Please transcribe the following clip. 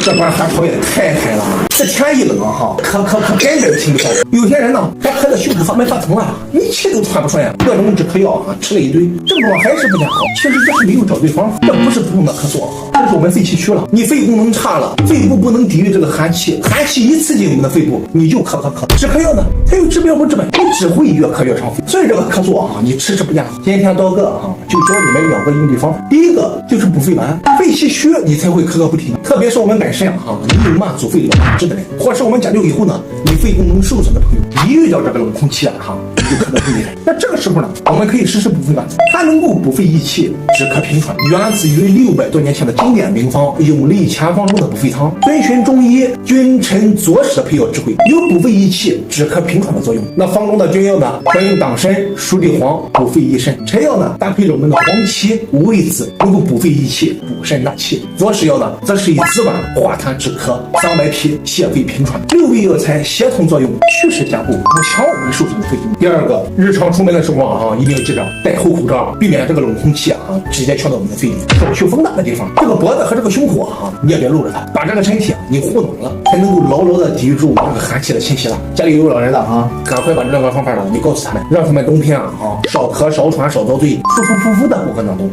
这管寒潮也太嗨了，这天一冷哈，可根本停不下来。有些人呢，还咳得胸部发疼了，一气都喘不顺呀。各种止咳药啊，吃了一堆，症状还是不见好。其实这是没有找对方法，这不是普通的咳嗽啊，这是我们肺气虚了。你肺功能差了，肺部不能抵御这个寒气，寒气一刺激我们的肺部，你就咳。止咳药呢，它有治标不治本，你只会越咳越伤肺。所以这个咳嗽啊，你吃不见。今天刀哥啊，就教你们2个应对方法。第一个就是补肺丸，肺气虚你才会咳个不停。特别是我们本身啊，你有慢阻肺的体质的人，或是我们讲究以后呢，你肺功能受损的朋友，一遇到这个冷空气啊，你就咳得不厉害。那这个时候呢，我们可以实施补肺丸，它能够补肺益气，止咳平喘，源自于600多年前的经典名方永利前方中的补肺汤，遵循中医君臣佐使的配药智慧，有补肺益气、止咳平喘的作用。那方中的君药呢，可用党参、熟地黄补肺益肾；臣药呢，搭配着我们的黄芪、五味子，能够补肺益气、补肾纳气；佐使药呢，则是以紫菀化痰止咳、桑白皮泻肺平喘。6味药材协同作用，祛湿加固，补强我们受损的肺功能。第二个，日常出门的时候啊，一定要记着戴厚口罩，避免这个冷空气啊直接呛到我们的肺里。受风大的地方，这个脖子和这个胸口啊，你也别露着它，把这个身体啊你护暖了，才能够牢牢的抵御住这个寒气的侵袭了。家里有老人的啊，赶快把这2个方法呢，你告诉他们，让他们冬天啊少咳少喘少遭罪，舒舒服服的过个暖冬。